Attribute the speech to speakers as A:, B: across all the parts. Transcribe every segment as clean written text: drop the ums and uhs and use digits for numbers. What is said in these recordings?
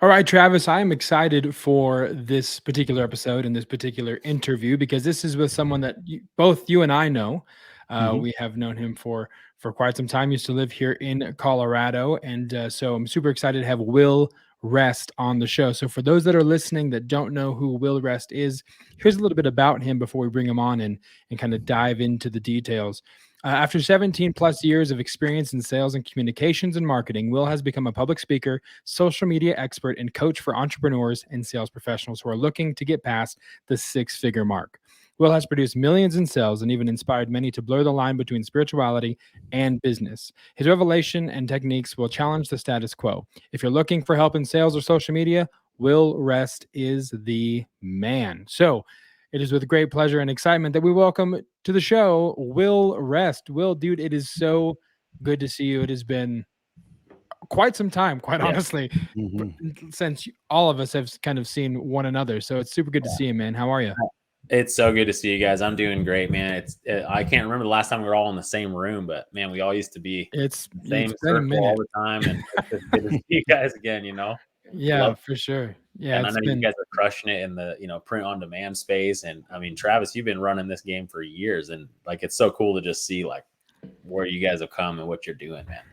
A: All right, Travis, I am excited for this particular episode and this particular interview because this is with someone that both you and I know.
B: Mhm.
A: We have known him for quite some time. Used to live here in Colorado, and so I'm super excited to have Will Rest on the show. So for those that are listening that don't know who Will Rest is, here's a little bit about him before we bring him on and kind of dive into the details. After 17 plus years of experience in sales and communications and marketing, Will has become a public speaker, social media expert, and coach for entrepreneurs and sales professionals who are looking to get past the six-figure mark. Will has produced millions in sales and even inspired many to blur the line between spirituality and business. His revelation and techniques will challenge the status quo. If you're looking for help in sales or social media, Will Rest is the man. So, it is with great pleasure and excitement that we welcome to the show Will Rest. Will, dude, it is so good to see you. It has been quite some time, quite
C: Yeah.
A: honestly,
B: Mhm.
A: since all of us have kind of seen one another. So it's super good to see you, man. How are you?
C: It's so good to see you guys. I'm doing great, man. I can't remember the last time we were all in the same room, but man, we all used to be in the
A: It's
C: same
A: been a
C: circle all
A: minute.
C: the time, and it's just good to see you guys again. I
A: Yeah,
C: love,
A: for sure. Yeah,
C: and I
A: it's
C: know you
A: been
C: guys are crushing it in the print on demand space. And I mean, Travis, you've been running this game for years, and like it's so cool to just see like where you guys have come and what you're doing, man.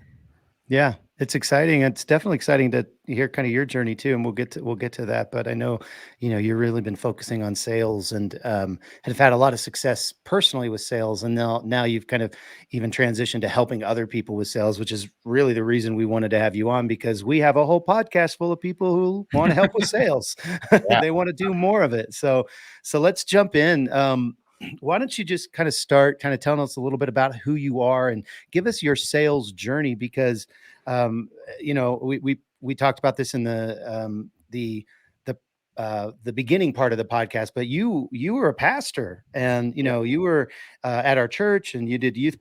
B: Yeah, it's exciting. It's definitely exciting to hear kind of your journey too, and we'll get to that. But I know, you've really been focusing on sales and have had a lot of success personally with sales, and now you've kind of even transitioned to helping other people with sales, which is really the reason we wanted to have you on because we have a whole podcast full of people who want to help with sales.
C: Yeah,
B: They want to do more of it. So let's jump in. Why don't you just kind of start kind of telling us a little bit about who you are and give us your sales journey because we talked about this in the beginning part of the podcast, but you were a pastor and you were at our church and you did youth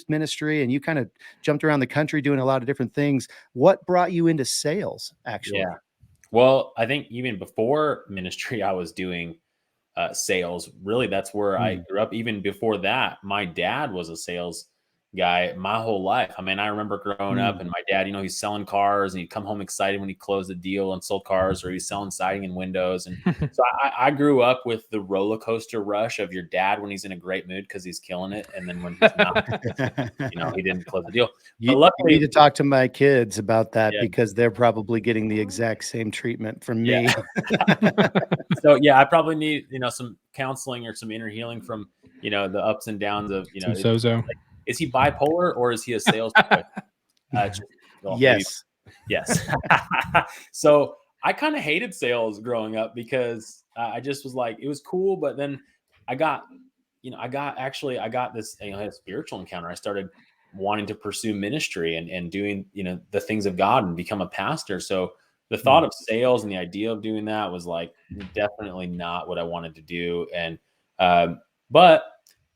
B: ministry and you kind of jumped around the country doing a lot of different things. What brought you into sales
C: yeah.
B: actually?
C: Well, I think even before ministry, I was doing sales. Really, that's where I
B: Mm,
C: grew up. Even before that, my dad was a sales guy my whole life. I mean, I remember growing up
B: mm.
C: and my dad, he's selling cars and he'd come home excited when he closed a deal and sold cars, or he's selling siding and windows. And so I grew up with the roller coaster rush of your dad when he's in a great mood because he's killing it. And then when he's not, he didn't close the deal.
B: You,
C: But
B: you need
C: luckily,
B: to talk to my kids about that
C: yeah,
B: because they're probably getting the exact same treatment from
C: yeah.
B: me.
C: So yeah, I probably need, some counseling or some inner healing from, the ups and downs of,
A: Some sozo.
C: is he bipolar or is he a sales professional? Well, maybe
B: Yes.
C: yes. So I kind of hated sales growing up because I just was like, it was cool, but then I got, I got this, I had a spiritual encounter. I started wanting to pursue ministry and doing, the things of God and become a pastor. So the thought
B: Mm,
C: of sales and the idea of doing that was like definitely not what I wanted to do. And, but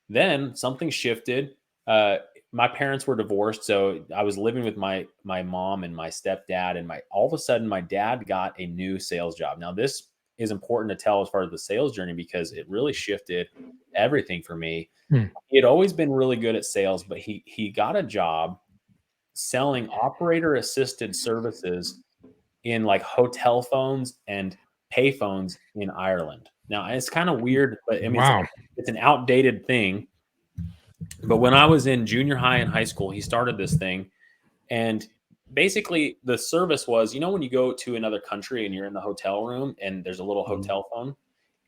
C: then something shifted. My parents were divorced, so I was living with my mom and my stepdad, and my all of a sudden my dad got a new sales job. Now this is important to tell as far as the sales journey because it really shifted everything for me.
A: Hmm.
C: He had always been really good at sales, but he got a job selling operator assisted services in like hotel phones and pay phones in Ireland. Now it's kind of weird, but I mean
A: Wow.
C: it's an outdated thing. But when I was in junior high and high school, he started this thing. And basically, the service was, when you go to another country and you're in the hotel room and there's a little
B: mhm,
C: hotel phone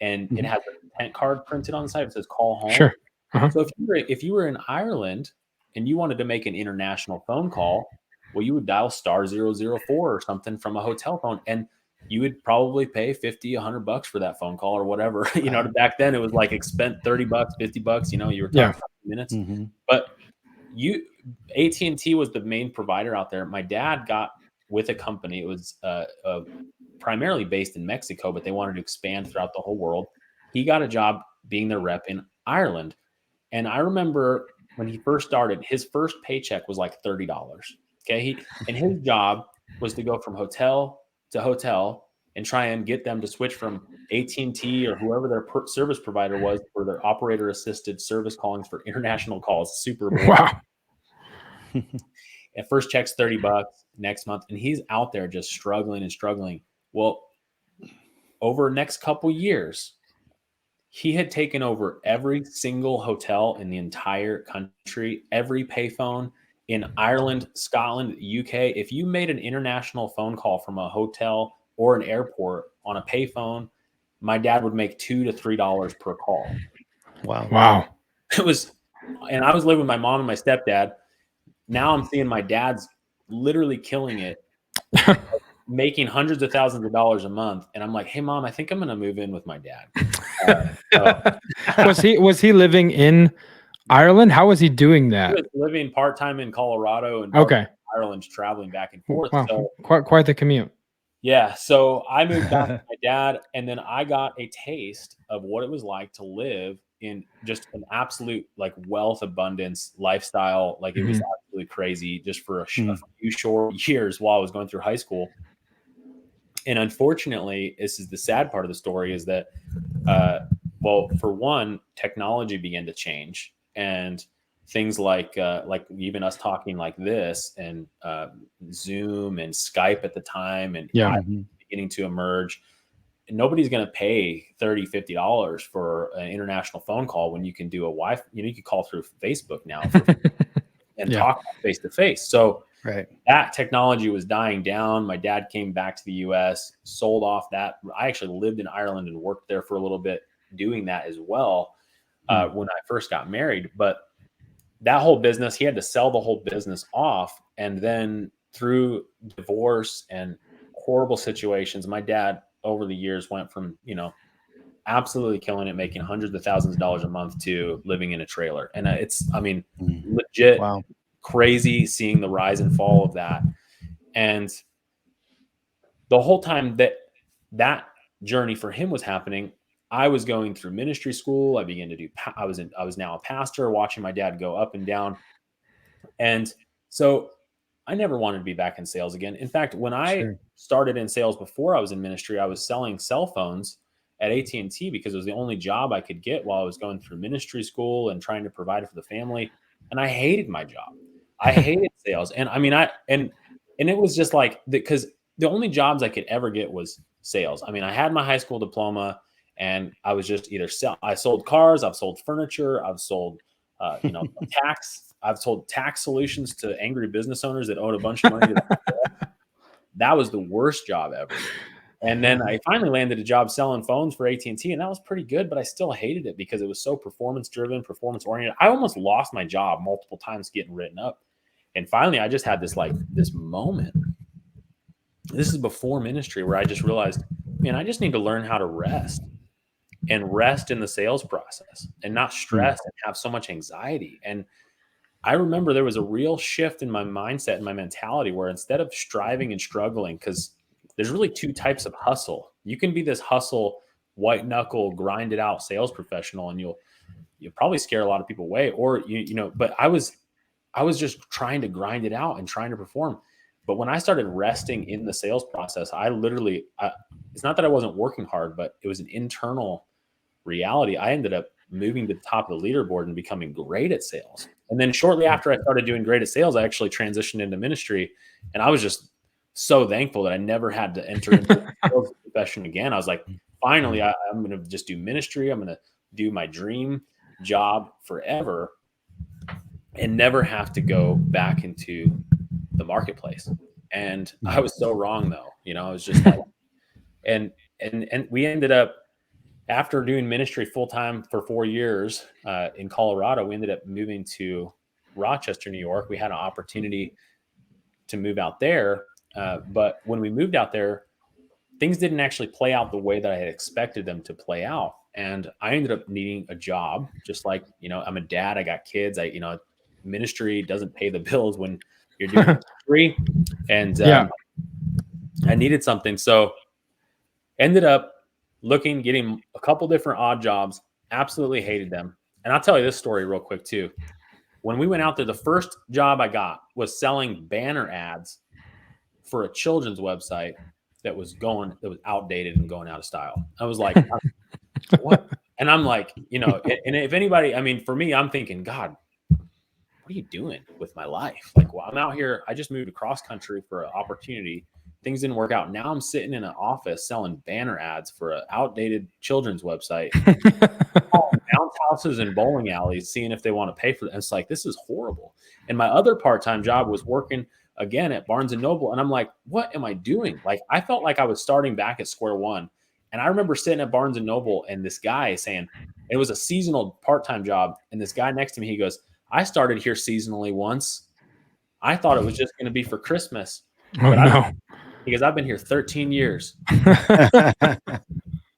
C: and it
B: mhm.
C: has a tent card printed on the side. It says call home.
A: Sure. Uh-huh.
C: So if you were in Ireland and you wanted to make an international phone call, well, you would dial *004 or something from a hotel phone, and you would probably pay 50, $100 for that phone call or whatever.
B: Wow.
C: Back then it was like spent $30, $50. You were
A: Yeah.
C: talking about minutes,
B: Mhm,
C: but you AT&T was the main provider out there. My dad got with a company. It was primarily based in Mexico, but they wanted to expand throughout the whole world. He got a job being their rep in Ireland. And I remember when he first started, his first paycheck was like $30. Okay. And his job was to go from hotel to hotel and try and get them to switch from AT&T or whoever their service provider was for their operator assisted service callings for international calls. Super boring.
A: Wow.
C: At first check's $30 next month, and he's out there just struggling and struggling. Well, over the next couple years, he had taken over every single hotel in the entire country, every payphone in Ireland, Scotland, UK. If you made an international phone call from a hotel or an airport on a payphone, my dad would make $2 to $3 per call.
B: Wow.
C: It was, and I was living with my mom and my stepdad. Now I'm seeing my dad's literally killing it, making hundreds of thousands of dollars a month. And I'm like, hey, Mom, I think I'm going to move in with my dad.
A: Was he living in Ireland? How was he doing that?
C: He was living part-time in Colorado and Ireland, traveling back and forth.
A: Wow.
C: So,
A: quite the commute.
C: Yeah. So I moved back with my dad, and then I got a taste of what it was like to live in just an absolute like wealth abundance lifestyle. Like it was absolutely crazy just for a few short years while I was going through high school. And unfortunately, this is the sad part of the story, is that, well, for one, technology began to change, and things like even us talking like this, and Zoom and Skype at the time, and beginning to emerge. Nobody's going to pay $30, $50 for an international phone call when you can do a Wi-Fi. You can call through Facebook now and talk face to face. So that technology was dying down. My dad came back to the U.S., sold off that. I actually lived in Ireland and worked there for a little bit doing that as well when I first got married. But that whole business, he had to sell the whole business off. And then through divorce and horrible situations, my dad over the years went from, absolutely killing it, making hundreds of thousands of dollars a month, to living in a trailer. And legit crazy seeing the rise and fall of that. And the whole time that journey for him was happening, I was going through ministry school. I began to do, I was now a pastor, watching my dad go up and down. And so I never wanted to be back in sales again. In fact, when I started in sales before I was in ministry, I was selling cell phones at AT&T because it was the only job I could get while I was going through ministry school and trying to provide for the family. And I hated my job. I hated sales. And I mean, and it was just like, because the only jobs I could ever get was sales. I mean, I had my high school diploma, and I was just I sold cars, I've sold furniture, I've sold, I've sold tax solutions to angry business owners that owed a bunch of money. That was the worst job ever. And then I finally landed a job selling phones for AT&T, and that was pretty good, but I still hated it because it was so performance driven, performance oriented. I almost lost my job multiple times getting written up. And finally, I just had this moment. This is before ministry, where I just realized, man, I just need to learn how to rest in the sales process and not stress and have so much anxiety. And I remember there was a real shift in my mindset and my mentality, where instead of striving and struggling, because there's really two types of hustle. You can be this hustle, white knuckle, grind it out sales professional, and you'll probably scare a lot of people away. Or but I was just trying to grind it out and trying to perform. But when I started resting in the sales process, I literally, it's not that I wasn't working hard, but it was an internal reality. I ended up moving to the top of the leaderboard and becoming great at sales. And then shortly after I started doing great at sales, I actually transitioned into ministry. And I was just so thankful that I never had to enter into the sales profession again. I was like, finally, I'm going to just do ministry. I'm going to do my dream job forever and never have to go back into the marketplace. And I was so wrong, though. It was just like, and we ended up, after doing ministry full time for 4 years in Colorado, we ended up moving to Rochester, New York. We had an opportunity to move out there. But when we moved out there, things didn't actually play out the way that I had expected them to play out. And I ended up needing a job, just like, I'm a dad, I got kids. Ministry doesn't pay the bills when you're doing ministry. And I needed something. So ended up getting a couple different odd jobs, absolutely hated them. And I'll tell you this story real quick too. When we went out there, the first job I got was selling banner ads for a children's website that was outdated and going out of style. I was like, what? And I'm like, and if anybody, I mean, for me, I'm thinking, God, what are you doing with my life? Like, well, I'm out here. I just moved across country for an opportunity. Things didn't work out. Now I'm sitting in an office selling banner ads for an outdated children's website, calling bounce houses and bowling alleys, seeing if they want to pay for it. It's like, this is horrible. And my other part-time job was working again at Barnes and Noble. And I'm like, what am I doing? Like, I felt like I was starting back at square one. And I remember sitting at Barnes and Noble and this guy saying, it was a seasonal part-time job. And this guy next to me, he goes, I started here seasonally once. I thought it was just going to be for Christmas.
A: Oh, no.
C: Because I've been here 13 years.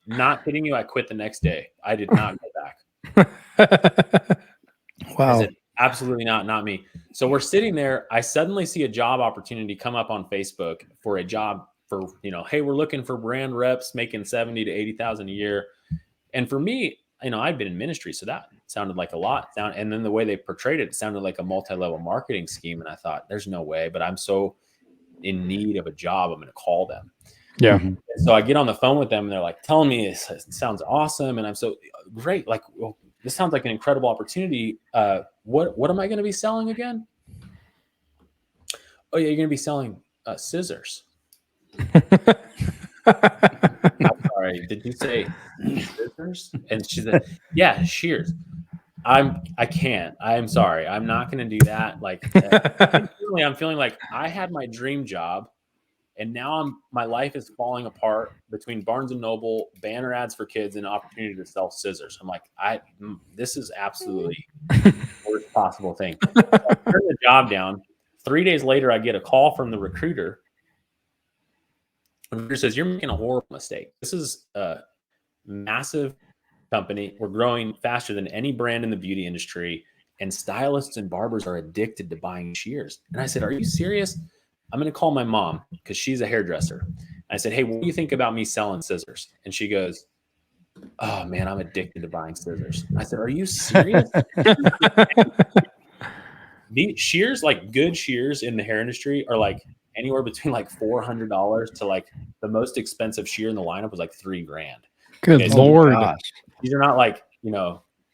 C: Not kidding you. I quit the next day. I did not go back.
B: Wow.
C: I said, absolutely not me. So we're sitting there. I suddenly see a job opportunity come up on Facebook for a job for, hey, we're looking for brand reps making 70 to 80,000 a year. And for me, I'd been in ministry, so that sounded like a lot. And then the way they portrayed it sounded like a multi-level marketing scheme. And I thought, there's no way, but I'm so in need of a job, I'm going to call them.
A: Yeah.
B: Mhm.
C: So I get on the phone with them and they're like telling me it sounds awesome. And I'm so great. Like, well, this sounds like an incredible opportunity. What am I going to be selling again? Oh yeah, you're going to be selling scissors. I'm sorry. Did you say scissors? And she said, yeah, shears. I can't. I'm sorry. I'm not going to do that. Like, I'm feeling like I had my dream job. And now my life is falling apart between Barnes and Noble, banner ads for kids, and opportunity to sell scissors. I'm like, this is absolutely the worst possible thing. So I turn the job down. 3 days later, I get a call from the recruiter. The recruiter says, you're making a horrible mistake. This is a massive company. We're growing faster than any brand in the beauty industry. And stylists and barbers are addicted to buying shears. And I said, are you serious? I'm going to call my mom because she's a hairdresser. I said, hey, what do you think about me selling scissors? And she goes, oh man, I'm addicted to buying scissors. I said, are you serious? The shears, like good shears in the hair industry, are like anywhere between like $400 to like the most expensive shear in the lineup was like $3,000.
A: Good
C: Okay, so
A: Lord.
C: these are not like,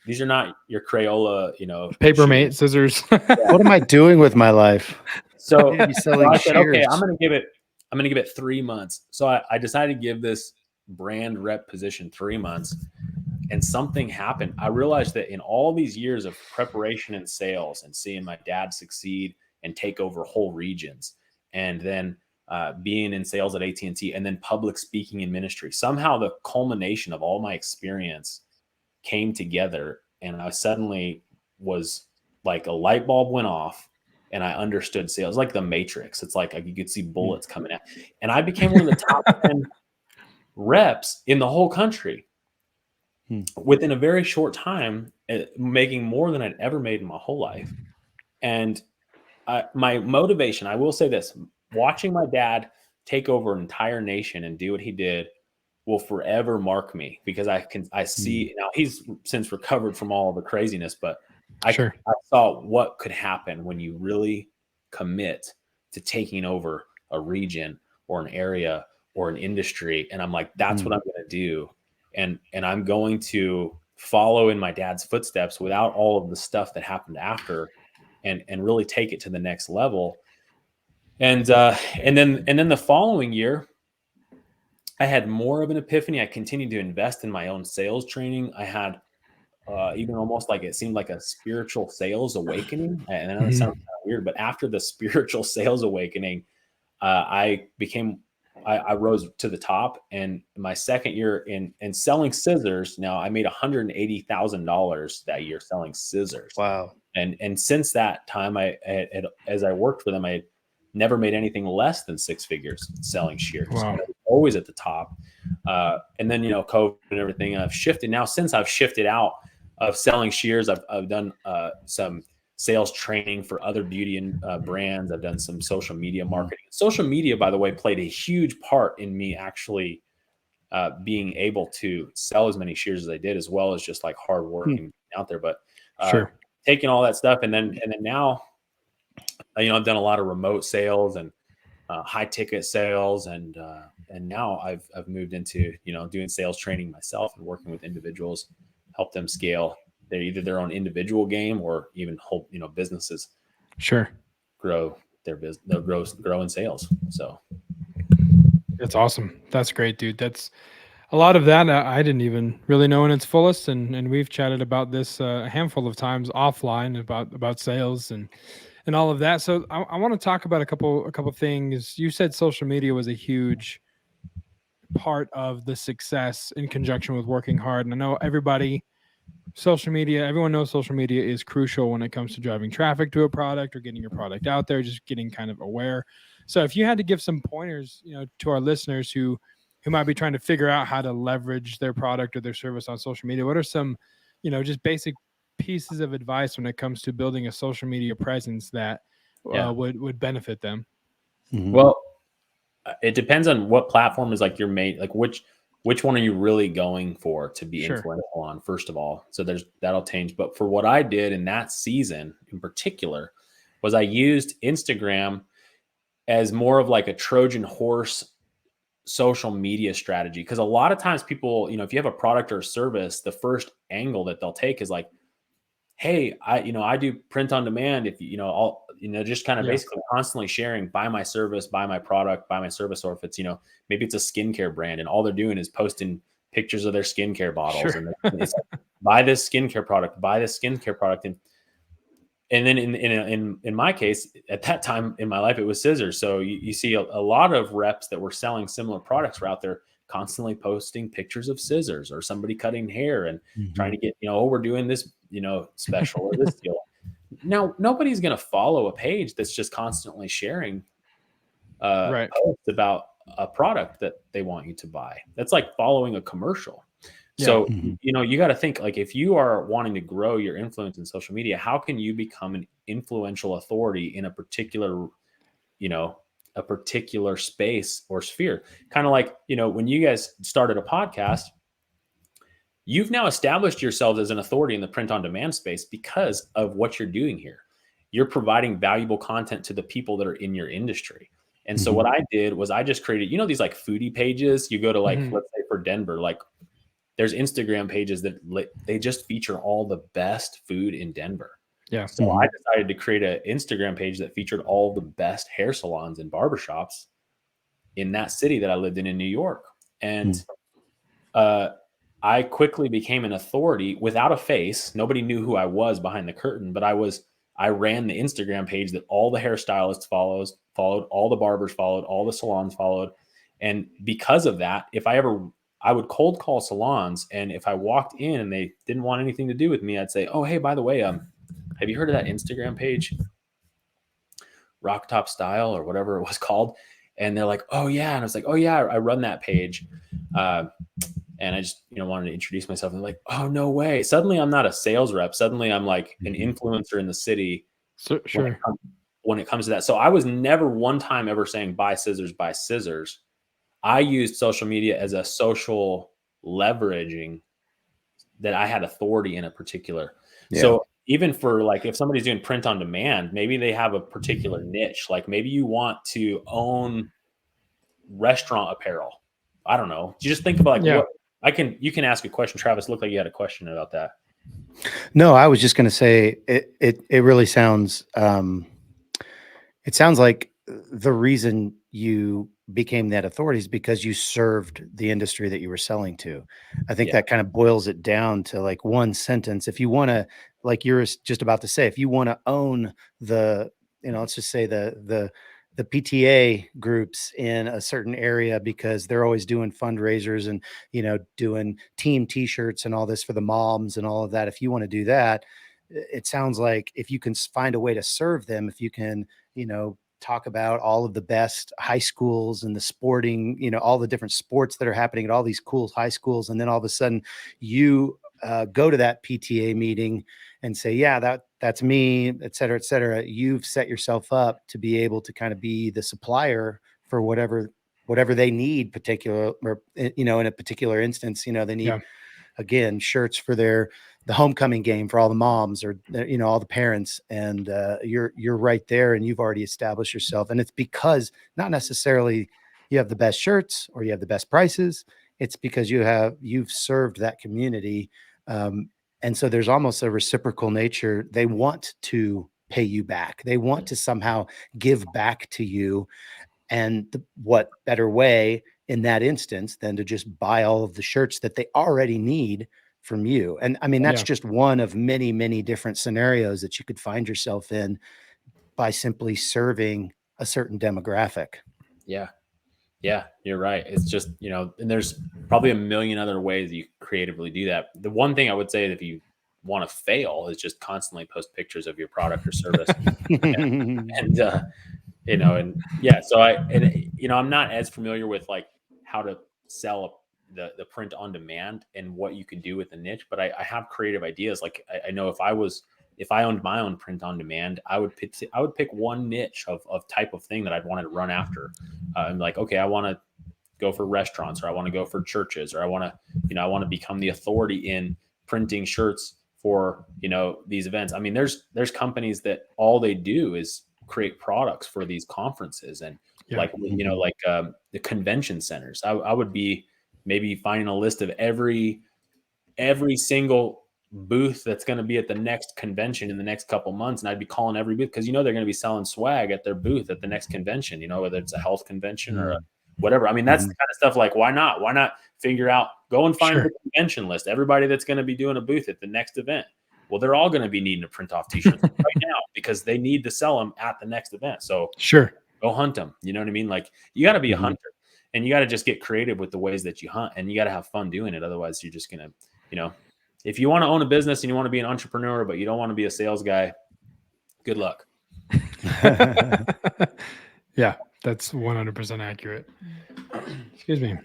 C: these are not your Crayola,
A: Papermate scissors.
B: What am I doing with my life?
C: So,
B: You'd be selling
C: I said, okay,
B: shears.
C: I'm going to give it 3 months. So I decided to give this brand rep position 3 months, and something happened. I realized that in all these years of preparation and sales and seeing my dad succeed and take over whole regions, and then being in sales at AT&T, and then public speaking in ministry, somehow the culmination of all my experience came together, and I suddenly was like a light bulb went off. And I understood sales, like the Matrix. It's like you could see bullets coming out. And I became one of the top 10 reps in the whole country within a very short time, making more than I'd ever made in my whole life. And my motivation, I will say this, watching my dad take over an entire nation and do what he did will forever mark me, because I see now he's since recovered from all the craziness, but I saw what could happen when you really commit to taking over a region or an area or an industry. And I'm like, that's what I'm going to do. And I'm going to follow in my dad's footsteps without all of the stuff that happened after, and really take it to the next level. And then the following year, I had more of an epiphany. I continued to invest in my own sales training. I had even almost like it seemed like a spiritual sales awakening. And I know it sounds kind of weird, but after the spiritual sales awakening, I rose to the top. And my second year in selling scissors, now I made $180,000 that year selling scissors.
B: Wow.
C: And since that time, as I worked for them, I had never made anything less than six figures selling shears.
A: Wow.
C: I was always at the top. And then, COVID and everything, I've shifted now. Since I've shifted out of selling shears, I've done some sales training for other beauty and brands. I've done some social media marketing. Social media, by the way, played a huge part in me actually being able to sell as many shears as I did, as well as just like hard work and out there. But taking all that stuff, and then now, I've done a lot of remote sales and high ticket sales, and now I've moved into doing sales training myself and working with individuals, help them scale they're either their own individual game or even whole, businesses
A: Sure.
C: grow their business, they'll grow in sales. So
A: That's awesome. That's great, dude. That's a lot of that I didn't even really know in its fullest, and we've chatted about this a handful of times offline about sales and all of that. So I want to talk about a couple things. You said social media was a huge part of the success in conjunction with working hard, and I know everyone knows social media is crucial when it comes to driving traffic to a product or getting your product out there, just getting kind of aware. So if you had to give some pointers, to our listeners who might be trying to figure out how to leverage their product or their service on social media, what are some, just basic pieces of advice when it comes to building a social media presence that
C: yeah.
A: would benefit them?
B: Mhm.
C: Well, it depends on what platform is like your main, like which one are you really going for to be
A: Sure.
C: influential on, first of all. So that'll change. But for what I did in that season in particular was I used Instagram as more of like a Trojan horse social media strategy. Because a lot of times people, if you have a product or a service, the first angle that they'll take is like, hey, I do print on demand. If all, just kind of
A: Yeah.
C: basically constantly sharing, buy my service, buy my product, buy my service. Or if it's, maybe it's a skincare brand and all they're doing is posting pictures of their skincare bottles,
A: Sure.
C: and it's like, buy this skincare product, buy this skincare product. And then in my case, at that time in my life, it was scissors. So you see a lot of reps that were selling similar products were out there constantly posting pictures of scissors or somebody cutting hair and trying
B: Mhm.
C: to get, oh, we're doing this, special or this deal. Now, nobody's going to follow a page that's just constantly sharing
A: Right.
C: posts about a product that they want you to buy. That's like following a commercial.
A: Yeah.
C: So,
B: Mhm.
C: you got to think, like, if you are wanting to grow your influence in social media, how can you become an influential authority in a particular, a particular space or sphere? Kind of like, when you guys started a podcast, you've now established yourselves as an authority in the print on demand space because of what you're doing here. You're providing valuable content to the people that are in your industry. And so
B: Mhm.
C: what I did was I just created, these like foodie pages. You go to like,
A: Mhm.
C: let's say for Denver, like there's Instagram pages that they just feature all the best food in Denver.
A: Yeah.
C: So I
B: Mhm.
C: decided to create an Instagram page that featured all the best hair salons and barbershops in that city that I lived in New York. And
B: Mm.
C: uh, I quickly became an authority without a face. Nobody knew who I was behind the curtain, but I ran the Instagram page that all the hairstylists followed, all the barbers followed, all the salons followed. And because of that, I would cold call salons, and if I walked in and they didn't want anything to do with me, I'd say, "Oh, hey, by the way, have you heard of that Instagram page, Rock Top Style or whatever it was called?" And they're like, "Oh yeah," and I was like, "Oh yeah, I run that page." Uh, and I just wanted to introduce myself, and they're like, "Oh no way!" Suddenly, I'm not a sales rep. Suddenly, I'm like an
B: Mhm.
C: influencer in the city
A: So,
C: when it
A: sure.
C: comes when it comes to that. So I was never one time ever saying buy scissors, buy scissors. I used social media as a social leveraging that I had authority in a particular.
B: Yeah.
C: So even for like if somebody's doing print on demand, maybe they have a particular niche. Like maybe you want to own restaurant apparel. I don't know. You just think about like
A: Yeah.
C: what you can ask a question. Travis, looked like you had a question about that.
B: No, I was just going to say it really sounds it sounds like the reason you became that authority is because you served the industry that you were selling to. I think
C: Yeah.
B: that kind of boils it down to like one sentence. If you want to, like you were just about to say, if you want to own the, let's just say the PTA groups in a certain area because they're always doing fundraisers and doing team T-shirts and all this for the moms and all of that. If you want to do that, it sounds like if you can find a way to serve them, if you can talk about all of the best high schools and the sporting, all the different sports that are happening at all these cool high schools. And then all of a sudden you go to that PTA meeting and say, yeah, that's me, et cetera, et cetera. You've set yourself up to be able to kind of be the supplier for whatever they need particular, or, in a particular instance, they need,
A: Yeah.
B: again, shirts for the homecoming game for all the moms or all the parents, and you're right there and you've already established yourself. And it's because not necessarily you have the best shirts or you have the best prices. It's because you've served that community, um, And so there's almost a reciprocal nature. They want to pay you back. They want to somehow give back to you. And what better way in that instance than to just buy all of the shirts that they already need from you? And I mean, that's
A: Yeah.
B: just one of many, many different scenarios that you could find yourself in by simply serving a certain demographic.
C: Yeah. Yeah, you're right. It's just, and there's probably a million other ways you creatively do that. The one thing I would say, if you want to fail, is just constantly post pictures of your product or service. And I'm not as familiar with like how to sell the print on demand and what you can do with the niche, but I have creative ideas. Like I know if I owned my own print on demand, I would pick one niche of type of thing that I'd want to run after. I'm like, okay, I want to go for restaurants, or I want to go for churches, or I want to become the authority in printing shirts for, these events. I mean, there's companies that all they do is create products for these conferences and
A: Yeah.
C: the convention centers. I would be maybe finding a list of every single booth that's going to be at the next convention in the next couple months, and I'd be calling every booth, because they're going to be selling swag at their booth at the next convention, whether it's a health convention or whatever. I mean, that's the kind of stuff, like, why not figure out, go and find
A: Sure.
C: the convention list, everybody that's going to be doing a booth at the next event. Well, they're all going to be needing to print off t-shirts right now, because they need to sell them at the next event. So
A: Sure.
C: go hunt them. You know what I mean? Like, you got to be a hunter, and you got to just get creative with the ways that you hunt, and you got to have fun doing it. Otherwise, you're just going to, if you want to own a business and you want to be an entrepreneur, but you don't want to be a sales guy, good luck.
A: Yeah, that's 100% accurate. Excuse me.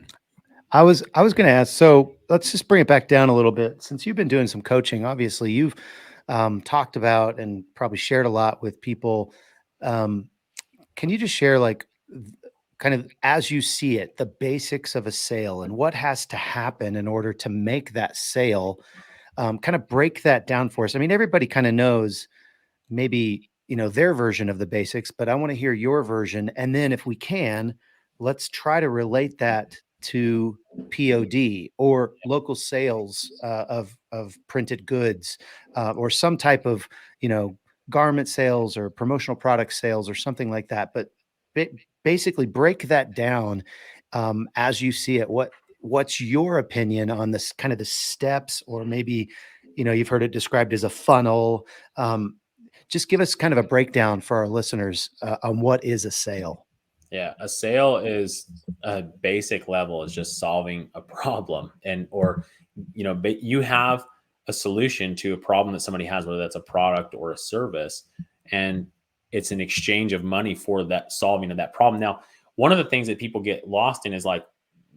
B: I was going to ask, so let's just bring it back down a little bit. Since you've been doing some coaching, obviously you've talked about and probably shared a lot with people. Can you just share, like, kind of as you see it, the basics of a sale and what has to happen in order to make that sale? Kind of break that down for us. I mean, everybody kind of knows maybe, their version of the basics, but I want to hear your version. And then if we can, let's try to relate that to POD or local sales of printed goods, or some type of, garment sales or promotional product sales or something like that. But ba- basically break that down as you see it. What's your opinion on this, kind of the steps, or maybe, you've heard it described as a funnel. Just give us kind of a breakdown for our listeners on what is a sale.
C: Yeah, a sale is a basic level, is just solving a problem, but you have a solution to a problem that somebody has, whether that's a product or a service, and it's an exchange of money for that solving of that problem. Now, one of the things that people get lost in is, like,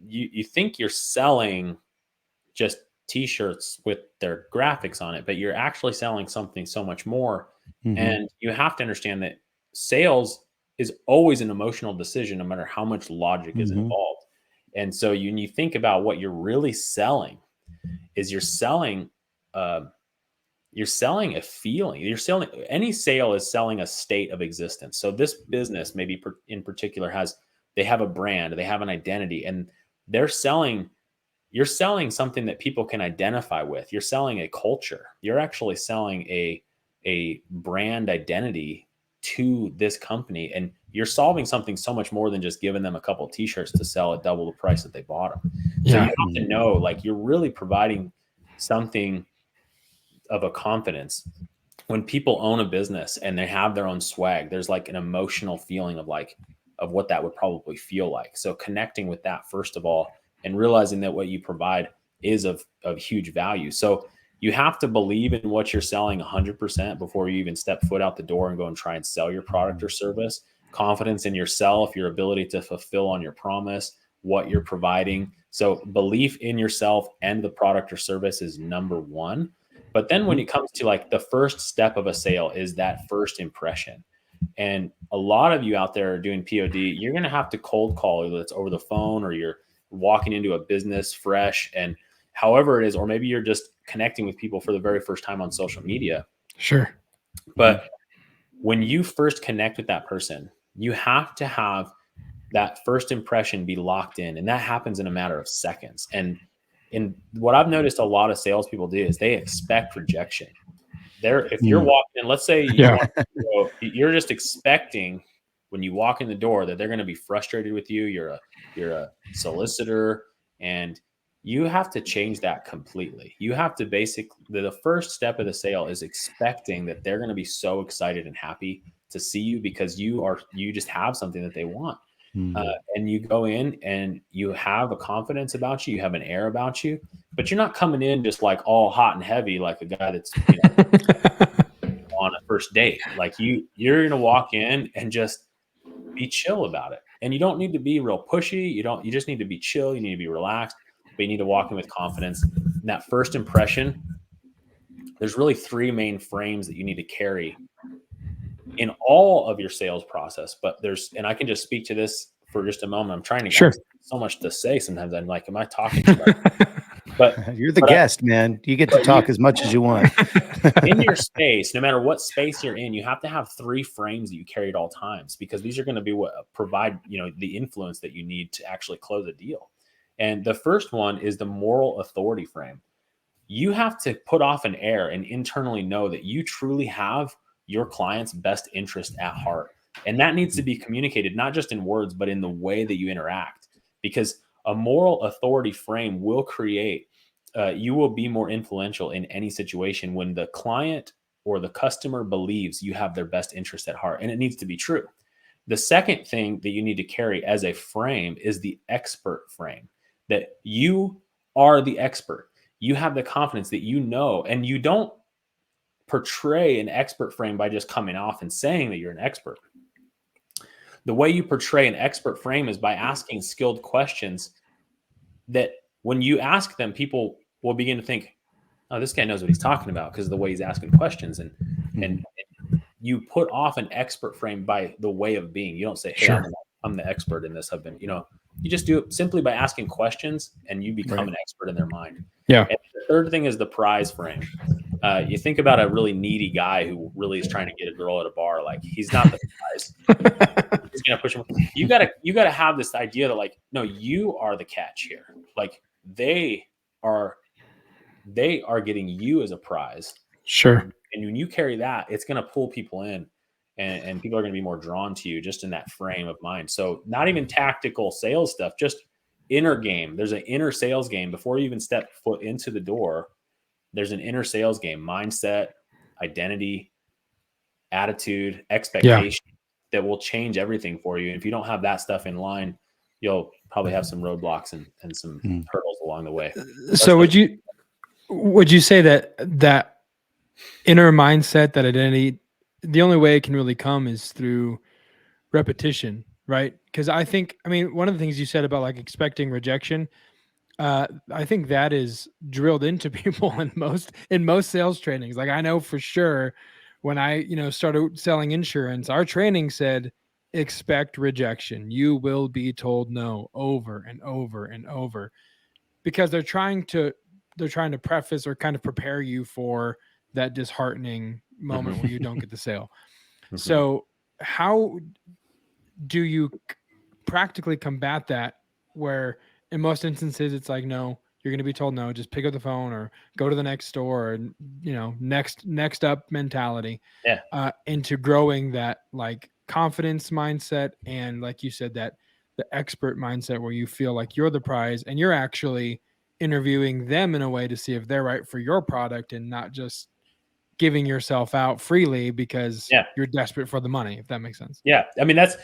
C: you think you're selling just t-shirts with their graphics on it, but you're actually selling something so much more. And you have to understand that sales is always an emotional decision, no matter how much logic is involved. And so when you think about what you're really selling, is you're selling a feeling. Any sale is selling a state of existence. So this business, maybe in particular, they have a brand, they have an identity, and you're selling something that people can identify with. You're selling a culture. You're actually selling a brand identity to this company, and you're solving something so much more than just giving them a couple of t-shirts to sell at double the price that they bought them. So you have to know, like, you're really providing something of a confidence. When people own a business and they have their own swag, there's like an emotional feeling of what that would probably feel like. So connecting with that, first of all, and realizing that what you provide is of huge value. So you have to believe in what you're selling 100% before you even step foot out the door and go and try and sell your product or service. Confidence in yourself, your ability to fulfill on your promise, what you're providing. So belief in yourself and the product or service is number one. But then when it comes to, like, the first step of a sale is that first impression. And a lot of you out there are doing POD, you're going to have to cold call, whether it's over the phone or you're walking into a business fresh, and however it is, or maybe you're just connecting with people for the very first time on social media.
A: Sure.
C: But when you first connect with that person, you have to have that first impression be locked in, and that happens in a matter of seconds. And And what I've noticed a lot of salespeople do is they expect rejection. If you're walking in, let's say you're just expecting when you walk in the door that they're going to be frustrated with you. You're a solicitor, and you have to change that completely. You have to the first step of the sale is expecting that they're going to be so excited and happy to see you because you just have something that they want. And you go in and you have a confidence about you, you have an air about you, but you're not coming in just like all hot and heavy like a guy that's on a first date. Like you're going to walk in and just be chill about it. And you don't need to be real pushy. You just need to be chill. You need to be relaxed, but you need to walk in with confidence. And that first impression, there's really 3 main frames that you need to carry in all of your sales process. But and I can just speak to this for just a moment. I'm trying to
A: Sure.
C: so much to say. Sometimes I'm like, am I talking too much? But
B: you're the guest, man. You get to talk as much as you want.
C: In your space, no matter what space you're in, you have to have 3 frames that you carry at all times, because these are going to be what provide, the influence that you need to actually close a deal. And the first one is the moral authority frame. You have to put off an air and internally know that you truly have your client's best interest at heart. And that needs to be communicated, not just in words, but in the way that you interact, because a moral authority frame will create, you will be more influential in any situation when the client or the customer believes you have their best interest at heart. And it needs to be true. The second thing that you need to carry as a frame is the expert frame, that you are the expert. You have the confidence that and you don't portray an expert frame by just coming off and saying that you're an expert. The way you portray an expert frame is by asking skilled questions that when you ask them, people will begin to think, oh, this guy knows what he's talking about because of the way he's asking questions. And you put off an expert frame by the way of being. You don't say, hey, sure, I'm the expert in this. You just do it simply by asking questions, and you become an expert in their mind.
A: Yeah.
C: And the third thing is the prize frame. You think about a really needy guy who really is trying to get a girl at a bar. Like, he's not the prize. He's gonna push him. You gotta have this idea that, like, no, you are the catch here. Like, they are getting you as a prize.
A: Sure.
C: And when you carry that, it's gonna pull people in, and people are gonna be more drawn to you just in that frame of mind. So not even tactical sales stuff, just inner game. There's an inner sales game before you even step foot into the door. There's an inner sales game: mindset, identity, attitude, expectation, that will change everything for you. And if you don't have that stuff in line, you'll probably have some roadblocks and some hurdles along the way.
A: So would you say that inner mindset, that identity, the only way it can really come is through repetition, right? Because one of the things you said about like expecting rejection, I think that is drilled into people in most sales trainings. Like, I know for sure when I started selling insurance, our training said expect rejection. You will be told no over and over and over, because they're trying to preface or kind of prepare you for that disheartening moment where you don't get the sale. So how do you practically combat that, where in most instances it's like, no, you're going to be told no, just pick up the phone or go to the next store, or next up mentality, into growing that like confidence mindset, and like you said, that the expert mindset where you feel like you're the prize and you're actually interviewing them in a way to see if they're right for your product, and not just giving yourself out freely because you're desperate for the money, if that makes sense.
C: Yeah. I mean, that's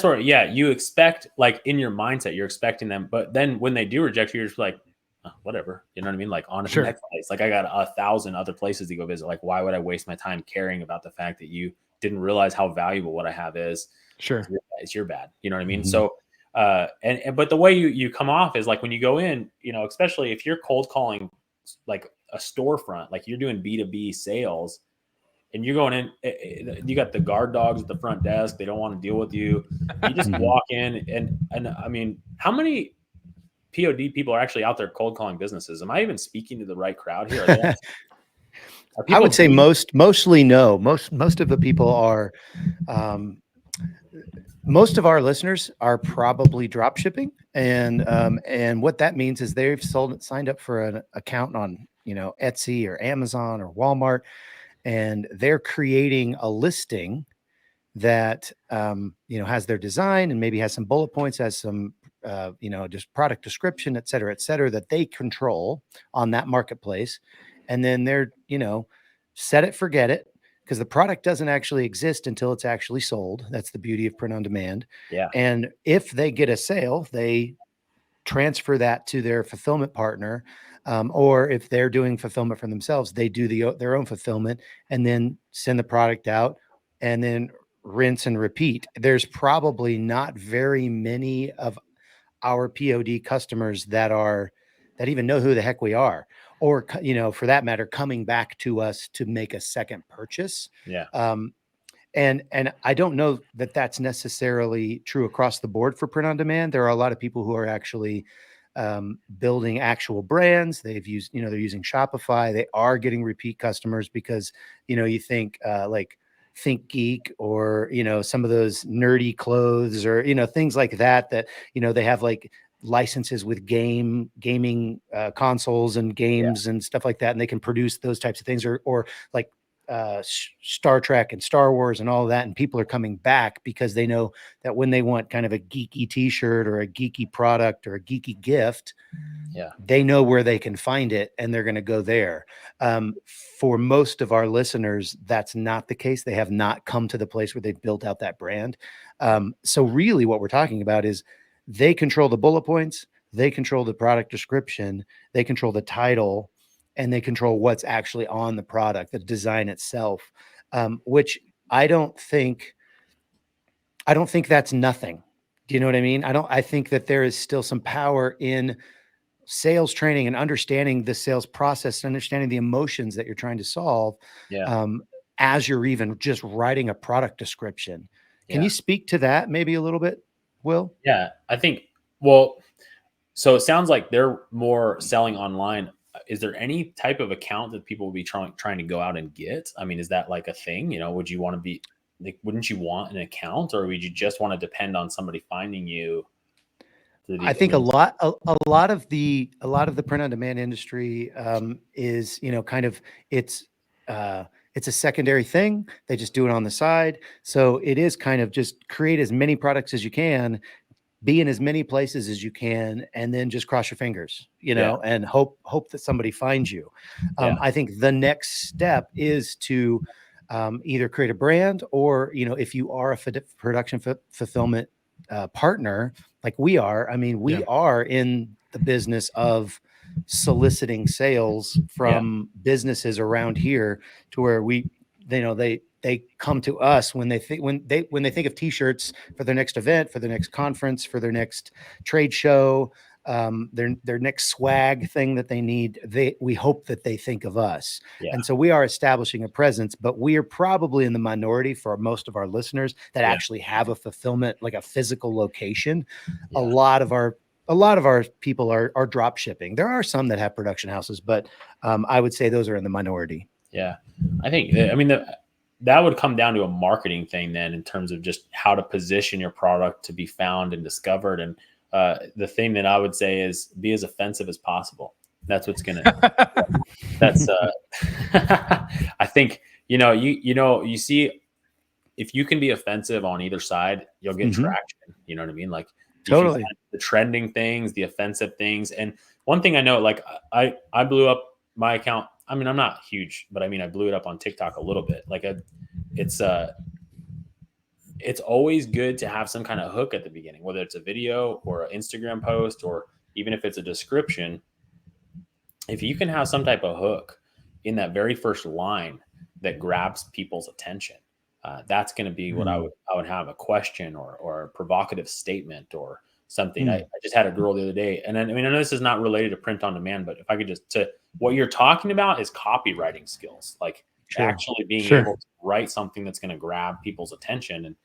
C: where, you expect, like, in your mindset, you're expecting them, but then when they do reject you, you're just like, oh, whatever. You know what I mean? Like, on to the next place. Like, I got 1,000 other places to go visit. Like, why would I waste my time caring about the fact that you didn't realize how valuable what I have is?
A: Sure.
C: It's your bad. You know what I mean? So, but the way you come off is like, when you go in, especially if you're cold calling like a storefront, like you're doing B2B sales, and you're going in, you got the guard dogs at the front desk. They don't want to deal with you. You just walk in, and I mean, how many POD people are actually out there cold calling businesses? Am I even speaking to the right crowd here?
B: I would say mostly no. Most of the people are, most of our listeners are probably drop shipping, and what that means is they've signed up for an account on Etsy or Amazon or Walmart, and they're creating a listing that has their design and maybe has some bullet points, has some just product description, et cetera, that they control on that marketplace, and then they're set it, forget it, because the product doesn't actually exist until it's actually sold. That's the beauty of print on demand.
C: Yeah.
B: And if they get a sale, they transfer that to their fulfillment partner, or if they're doing fulfillment for themselves, they do their own fulfillment and then send the product out and then rinse and repeat. There's probably not very many of our POD customers that even know who the heck we are, or for that matter, coming back to us to make a second purchase.
C: Yeah.
B: And I don't know that that's necessarily true across the board for print on demand. There are a lot of people who are actually building actual brands. They're using Shopify. They are getting repeat customers because, you think like Think Geek, or, some of those nerdy clothes, or, things like that, they have like licenses with gaming consoles and games and stuff like that. And they can produce those types of things, or like Star Trek and Star Wars and all of that. And people are coming back because they know that when they want kind of a geeky t-shirt or a geeky product or a geeky gift, they know where they can find it and they're going to go there. For most of our listeners, that's not the case. They have not come to the place where they've built out that brand. So really what we're talking about is they control the bullet points, they control the product description, they control the title, and they control what's actually on the product, the design itself, which I don't think that's nothing. Do you know what I mean? I think that there is still some power in sales training and understanding the sales process and understanding the emotions that you're trying to solve. As you're even just writing a product description. Can you speak to that maybe a little bit, Will?
C: Yeah, I think, well, so it sounds like they're more selling online. Is there any type of account that people will be trying to go out and get? I mean, is that like a thing? Would you want to be like, wouldn't you want an account, or would you just want to depend on somebody finding you?
B: I think a lot of the print on demand industry is, kind of, it's a secondary thing. They just do it on the side. So it is kind of just create as many products as you can, be in as many places as you can, and then just cross your fingers, and hope that somebody finds you. I think the next step is to either create a brand, or, if you are a production fulfillment partner, like we are. I mean, we are in the business of soliciting sales from businesses around here, to where they come to us when they think of t-shirts for their next event, for their next conference, for their next trade show, their next swag thing that they need. We hope that they think of us. And so we are establishing a presence, but we are probably in the minority for most of our listeners that actually have a fulfillment, like a physical location. A lot of our people are drop shipping. There are some that have production houses, but I would say those are in the minority.
C: Yeah. I think, I mean, that would come down to a marketing thing then, in terms of just how to position your product to be found and discovered. And the thing that I would say is be as offensive as possible. That's what's going to, that's, I think, you see, if you can be offensive on either side, you'll get traction. You know what I mean? Like,
B: totally,
C: the trending things, the offensive things. And one thing I know, like I blew up my account. I mean, I'm not huge, but I mean, I blew it up on TikTok a little bit. Like it's always good to have some kind of hook at the beginning, whether it's a video or an Instagram post, or even if it's a description. If you can have some type of hook in that very first line that grabs people's attention, that's going to be what I would have, a question or a provocative statement or something. I just had a girl the other day, and I mean, I know this is not related to print on demand, but if I could to what you're talking about is copywriting skills, like actually being able to write something that's going to grab people's attention.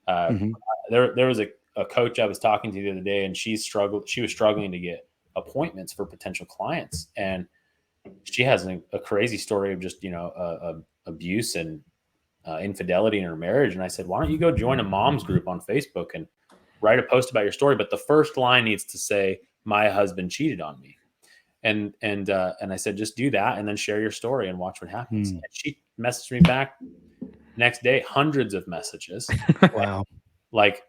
C: And there was a coach I was talking to the other day, and she was struggling to get appointments for potential clients, and she has a crazy story of just abuse and infidelity in her marriage. And I said, why don't you go join a mom's group on Facebook and write a post about your story? But the first line needs to say, my husband cheated on me. And I said, just do that and then share your story and watch what happens. And she messaged me back next day, hundreds of messages.
B: Wow.
C: Like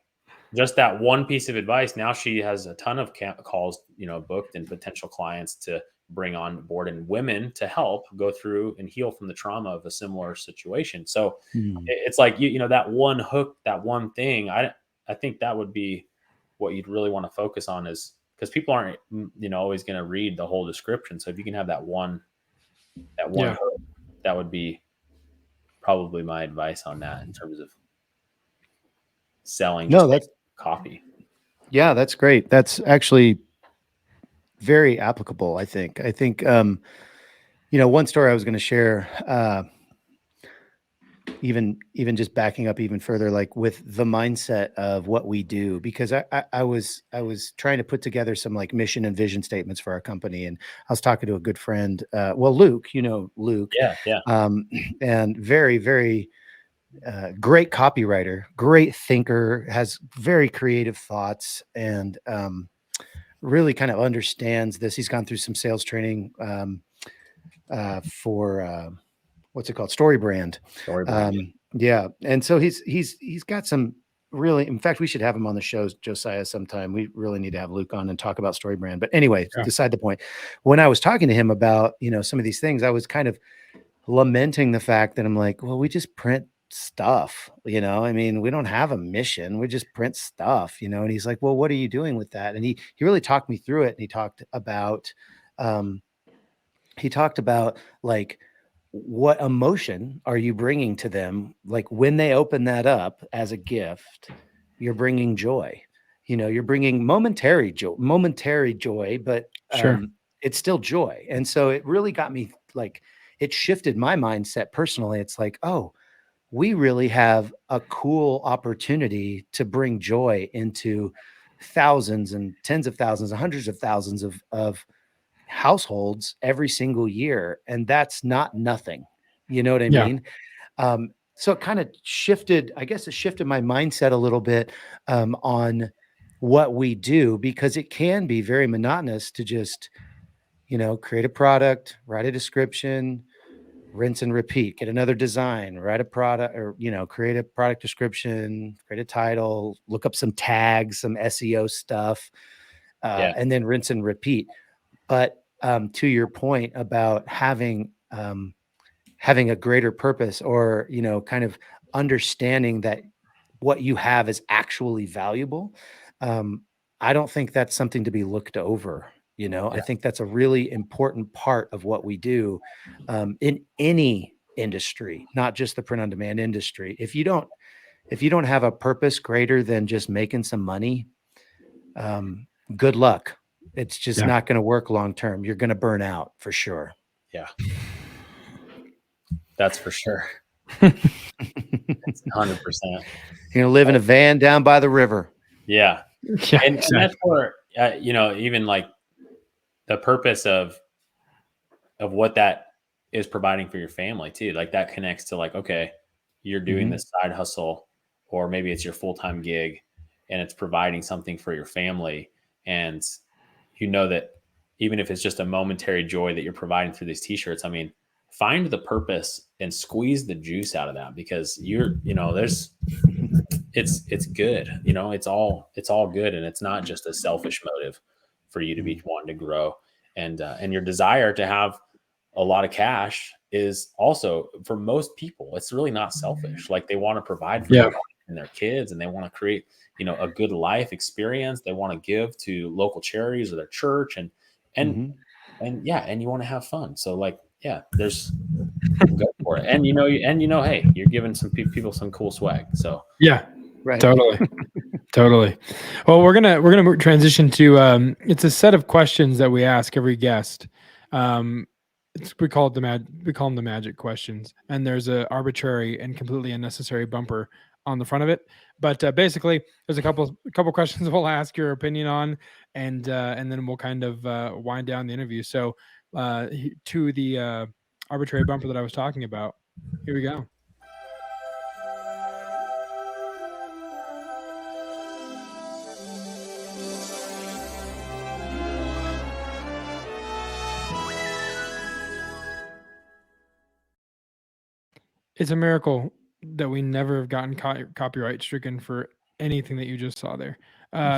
C: just that one piece of advice. Now she has a ton of calls, booked, and potential clients to bring on board, and women to help go through and heal from the trauma of a similar situation. So it's like, that one hook, that one thing, I think that would be what you'd really want to focus on, is because people aren't, always going to read the whole description. So if you can have that one hook, that would be probably my advice on that in terms of selling copy.
B: Yeah, that's great. That's actually very applicable, I think. One story I was going to share, even just backing up even further, like with the mindset of what we do, because I was trying to put together some like mission and vision statements for our company. And I was talking to a good friend, Luke, Luke.
C: Yeah.
B: And very, very great copywriter, great thinker, has very creative thoughts, and really kind of understands this. He's gone through some sales training for what's it called? Story brand. Yeah. And so he's got some really, in fact, we should have him on the show, Josiah, sometime. We really need to have Luke on and talk about story brand. But anyway, beside the point, when I was talking to him about, some of these things, I was kind of lamenting the fact that I'm like, well, we just print stuff, we don't have a mission. We just print stuff, and he's like, well, what are you doing with that? And he really talked me through it. And he talked about like, what emotion are you bringing to them? Like when they open that up as a gift, you're bringing joy, you're bringing momentary joy, but it's still joy. And so it really got me, like, it shifted my mindset personally. It's like, oh, we really have a cool opportunity to bring joy into thousands and tens of thousands and hundreds of thousands of households every single year. And that's not nothing. You know what I mean? So it kind of shifted, I guess it shifted my mindset a little bit on what we do, because it can be very monotonous to just, create a product, write a description, rinse and repeat, get another design, write a product, or, create a product description, create a title, look up some tags, some SEO stuff, and then rinse and repeat. But to your point about having a greater purpose, or, kind of understanding that what you have is actually valuable. I don't think that's something to be looked over. I think that's a really important part of what we do in any industry, not just the print on demand industry. If you don't have a purpose greater than just making some money, good luck. It's just not going to work long term. You're going to burn out for sure.
C: Yeah, that's for sure. 100%.
B: You're going to live in a van down by the river.
C: Yeah. And that's where, even like the purpose of what that is providing for your family too. Like that connects to like, okay, you're doing this side hustle, or maybe it's your full-time gig, and it's providing something for your family. And that even if it's just a momentary joy that you're providing through these t-shirts, find the purpose and squeeze the juice out of that, because it's good, it's all good. And it's not just a selfish motive for you to be wanting to grow, and your desire to have a lot of cash is also, for most people, it's really not selfish. Like they want to provide for their wife and their kids, and they want to create, a good life experience. They want to give to local charities or their church, and you want to have fun. So like, there's go for it. And hey, you're giving some people some cool swag. So
B: right.
A: Totally. Well, we're gonna transition to it's a set of questions that we ask every guest. We call them the magic questions, and there's a arbitrary and completely unnecessary bumper on the front of it. But basically, there's a couple questions we'll ask your opinion on, and then we'll kind of wind down the interview. So to the arbitrary bumper that I was talking about, here we go. It's a miracle that we never have gotten copyright stricken for anything that you just saw there.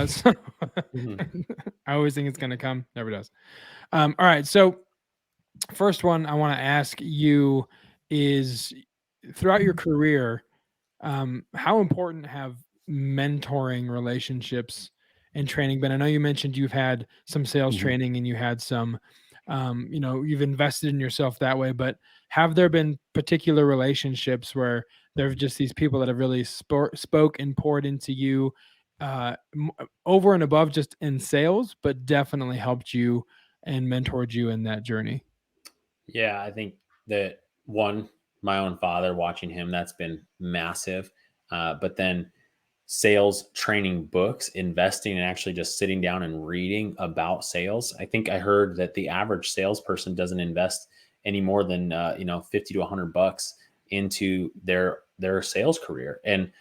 A: So I always think it's going to come, never does. All right, so first one I want to ask you is, throughout your career, how important have mentoring relationships and training been? I know you mentioned you've had some sales
B: Mhm.
A: training and you had some, you've invested in yourself that way, but have there been particular relationships where there are just these people that have really spoke and poured into you, over and above just in sales, but definitely helped you and mentored you in that journey?
C: Yeah, I think that one, my own father, watching him, that's been massive. But then sales training books, investing and actually just sitting down and reading about sales. I think I heard that the average salesperson doesn't invest any more than 50 to $100 into their sales career. And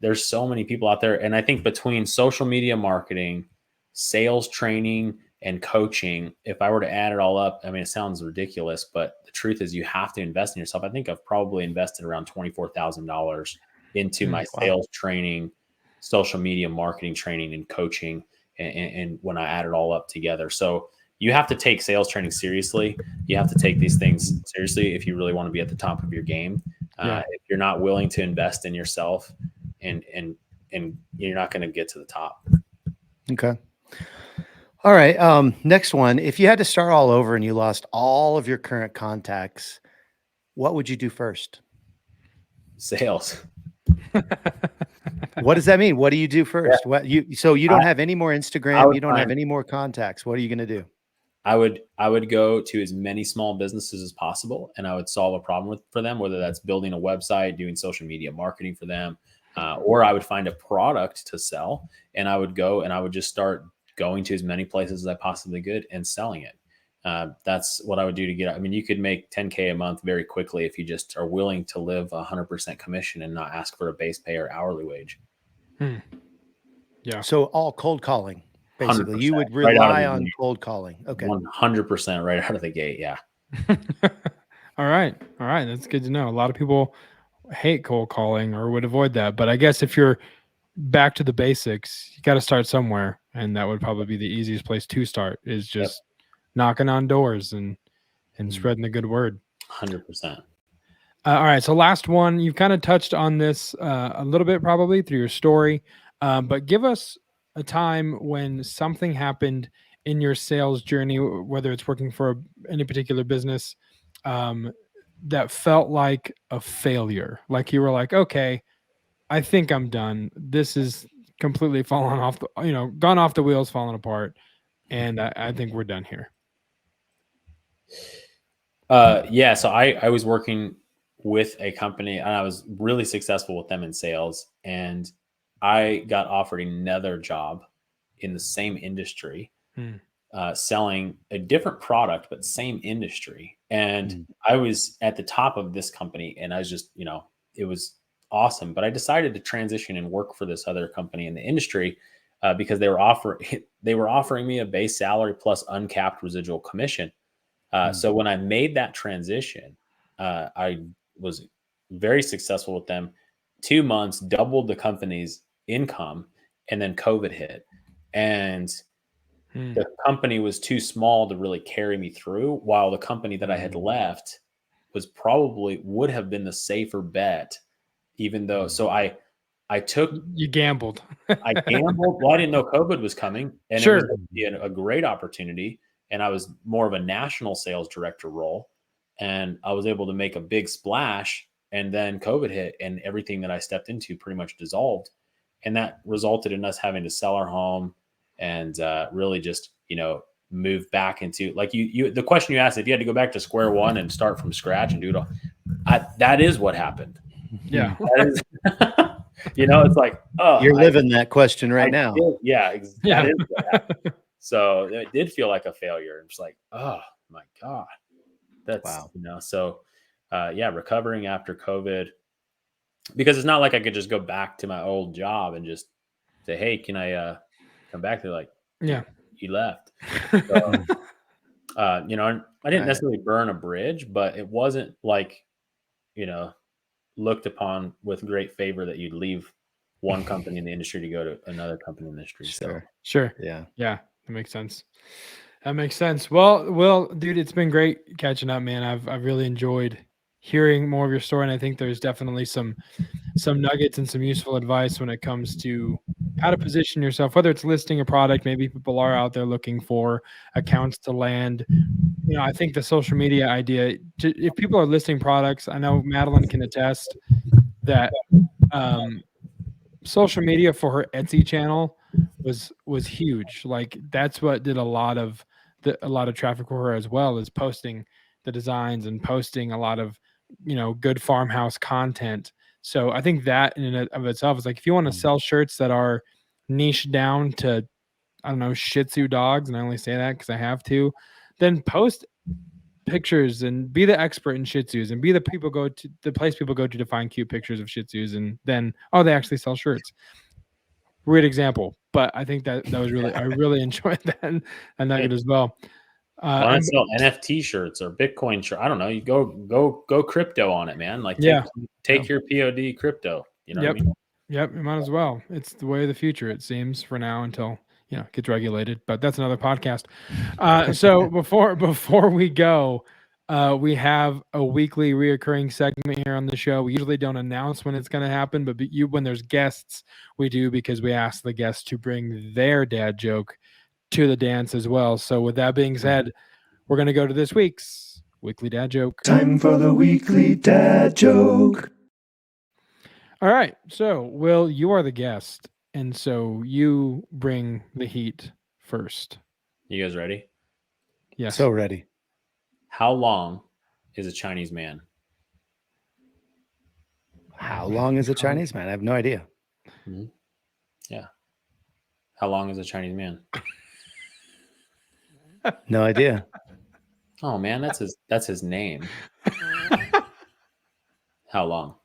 C: there's so many people out there, and I think between social media marketing, sales training, and coaching, if I were to add it all up, I mean, it sounds ridiculous, but the truth is you have to invest in yourself. I think I've probably invested around $24,000 into my
B: Wow.
C: sales training, social media marketing training, and coaching. And when I add it all up together, so you have to take sales training seriously. You have to take these things seriously if you really want to be at the top of your game.
A: Yeah.
C: If you're not willing to invest in yourself, and and and you're not going to get to the top.
B: Okay. All right. Next one. If you had to start all over and you lost all of your current contacts, what would you do first?
C: Sales.
B: What does that mean? What do you do first? So you don't
C: I,
B: have any more
C: I
B: Instagram,
C: would
B: you don't have
C: find
B: any more contacts. What are you going to do?
C: I would go to as many small businesses as possible, and I would solve a problem for them, whether that's building a website, doing social media marketing for them, or I would find a product to sell, and I would go and I would just start going to as many places as I possibly could and selling it. That's what I would do to get. I mean, you could make 10K a month very quickly if you just are willing to live 100% commission and not ask for a base pay or hourly wage.
A: Yeah.
B: So all cold calling, basically. You
C: 100%
B: would
C: right out of
B: rely
C: the
B: on
C: gate.
B: cold calling. Okay.
C: 100% right out of the gate. Yeah.
A: All right. All right. That's good to know. A lot of people hate cold calling or would avoid that. But I guess if you're back to the basics, you got to start somewhere. And that would probably be the easiest place to start, is
C: Yep.
A: just knocking on doors and
B: Mm.
A: spreading the good word.
C: 100%.
A: All right. So, last one, you've kind of touched on this a little bit probably through your story, but give us a time when something happened in your sales journey, whether it's working for any particular business, um, that felt like a failure. Like you were like, okay, I think I'm done. This is completely fallen off the, gone off the wheels, fallen apart. And I think we're done here.
C: Yeah, so I was working with a company and I was really successful with them in sales, and I got offered another job in the same industry,
A: Hmm.
C: selling a different product but same industry. And
B: Mm.
C: I was at the top of this company, and I was just, it was awesome. But I decided to transition and work for this other company in the industry, because they were offering me a base salary plus uncapped residual commission.
B: Mm.
C: So when I made that transition, I was very successful with them. 2 months, doubled the company's income, and then COVID hit, and
A: Hmm.
C: the company was too small to really carry me through. While the company that I had left would have been the safer bet, even though. So I took
A: You gambled.
C: I gambled. Well, I didn't know COVID was coming, and it was
A: Sure.
C: a great opportunity. And I was more of a national sales director role, and I was able to make a big splash. And then COVID hit, and everything that I stepped into pretty much dissolved, and that resulted in us having to sell our home and really just move back into, like, you the question you asked, if you had to go back to square one and start from scratch and do it all, that is what happened.
A: Yeah.
C: That is, it's like, oh,
B: You're living that question right now.
C: Yeah,
A: Yeah.
C: that is what happened. So it did feel like a failure. It's like, oh my God, that's,
B: Wow.
C: so yeah, recovering after COVID, because it's not like I could just go back to my old job and just say, hey, can I come back? They're like,
A: Yeah.
C: you left. So,
B: Mm.
C: and I didn't
B: Right.
C: necessarily burn a bridge, but it wasn't like, looked upon with great favor that you'd leave one company in the industry to go to another company in the industry. So
A: Sure.
B: Yeah.
A: Yeah, that makes sense. That makes sense. Well, dude, it's been great catching up, man. I've really enjoyed hearing more of your story, and I think there's definitely some nuggets and some useful advice when it comes to how to position yourself, whether it's listing a product. Maybe people are out there looking for accounts to land. I think the social media idea, if people are listing products, I know Madeline can attest that social media for her Etsy channel was huge. Like that's what did a lot of traffic for her as well, is posting the designs and posting a lot of good farmhouse content. So I think that in and of itself is like, if you want to sell shirts that are niche down to, I don't know, Shih Tzu dogs, and I only say that because I have to, then post pictures and be the expert in Shih Tzus and be the place people go to find cute pictures of Shih Tzus, and then they actually sell shirts. Weird example, but I think that was really, I really enjoyed that nugget as well.
C: Why not sell NFT shirts or Bitcoin shirt? I don't know. You go crypto on it, man. Like take your POD crypto. You know what I mean?
A: Yep, you might as well. It's the way of the future, it seems, for now, until it gets regulated. But that's another podcast. So before we go, we have a weekly reoccurring segment here on the show. We usually don't announce when it's going to happen, but when there's guests, we do, because we ask the guests to bring their dad joke to the dance as well. So with that being said, we're going to go to this week's weekly dad joke.
D: Time for the weekly dad joke.
A: All right. So, Will, you are the guest, and so you bring the heat first.
C: You guys ready?
A: Yes.
B: So ready.
C: How long is a Chinese man?
B: How long is a Chinese man? I have no idea.
C: Mm-hmm. Yeah. How long is a Chinese man?
B: No idea.
C: Oh man, that's his name. How long?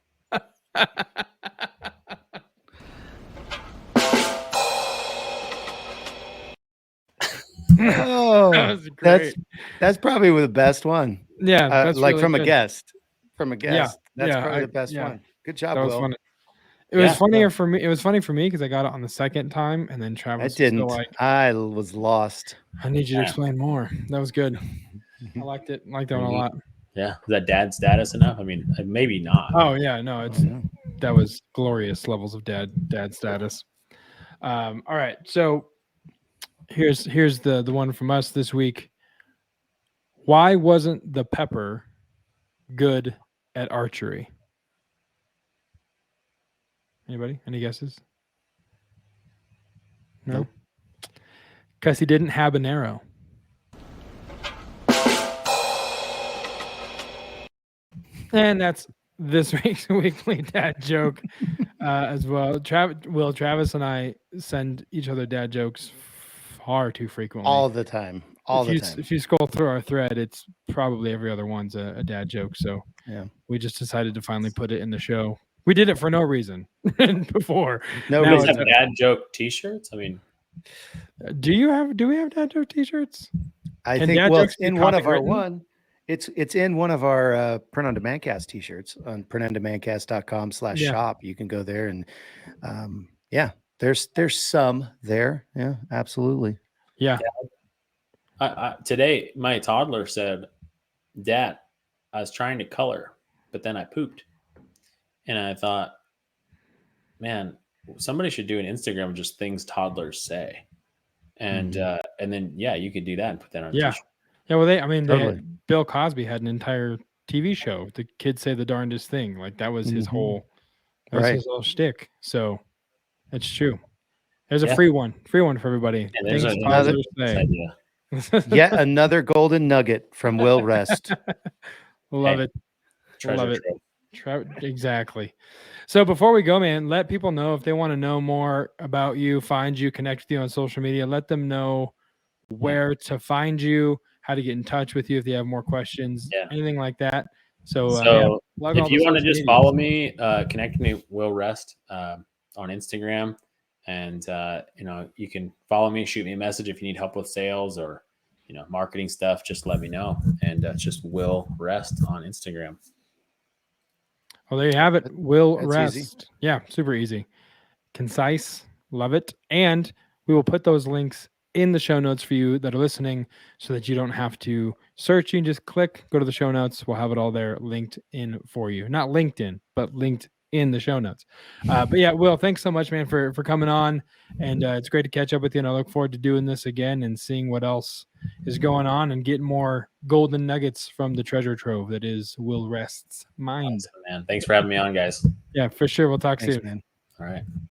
B: Oh,
A: That was great.
B: That's probably the best one.
A: Yeah, that's
B: like
A: really
B: from
A: good.
B: a guest. From a guest. That's
A: yeah,
B: probably the best one. Good job,
A: That was
B: Will.
A: funny. It was funnier for me. It was funny for me because I got it on the second time, and then Travis
B: I
A: was
B: didn't.
A: still like,
B: I was lost.
A: I need you to explain more. That was good. I liked it. Liked that one a lot.
C: Yeah. Is that dad status enough? I mean, maybe not.
A: Oh yeah, no, that was glorious levels of dad status. All right, so here's the one from us this week. Why wasn't the pepper good at archery? Anybody? Any guesses? No. Because he didn't have an arrow. And that's this week's weekly dad joke as well. Travis and I send each other dad jokes far too frequently.
B: All the time.
A: If you scroll through our thread, it's probably every other one's a dad joke. So we just decided to finally put it in the show. We did it for no reason before.
B: No
C: You guys
B: reason.
C: have dad joke T-shirts? I mean,
A: do we have dad joke T-shirts?
B: I
A: Can
B: think
A: dad jokes be
B: in one of our
A: copywritten?
B: it's in one of our print on demandcast T-shirts on printondemandcast.com/shop. You can go there and there's some there. Yeah, absolutely.
A: Yeah.
C: Today my toddler said, "Dad, I was trying to color, but then I pooped." And I thought, man, somebody should do an Instagram of just things toddlers say. And then you could do that and put that on a t-shirt.
A: Yeah, well,
B: Totally.
A: Bill Cosby had an entire TV show. The kids say the darndest thing. Like that was his whole, his whole shtick. So it's true. There's a free one for everybody.
C: And there's
A: Things
C: another
A: toddlers say.
C: idea.
B: Yet another golden nugget from Will Rest.
A: Love it.
C: Treasure
A: Love it.
C: trove.
A: Exactly. So before we go, man, let people know if they want to know more about you, find you, connect with you on social media. Let them know where to find you, how to get in touch with you if they have more questions, anything like that. So
C: if you want to just follow me, connect me with Will Rest on Instagram, and you can follow me, shoot me a message if you need help with sales or marketing stuff. Just let me know, and it's just Will Rest on Instagram.
A: Well, there you have it. Will
B: That's
A: Rest.
B: easy.
A: Yeah, super easy. Concise. Love it. And we will put those links in the show notes for you that are listening so that you don't have to search. You can just click, go to the show notes. We'll have it all there linked in for you. Not LinkedIn, but linked in the show notes. But yeah, Will, thanks so much, man, for coming on. And it's great to catch up with you. And I look forward to doing this again and seeing what else is going on and getting more golden nuggets from the treasure trove that is Will Rest's mind.
C: Awesome, man. Thanks for having me on, guys.
A: Yeah, for sure. We'll talk
B: Thanks,
A: soon.
B: man.
C: All right.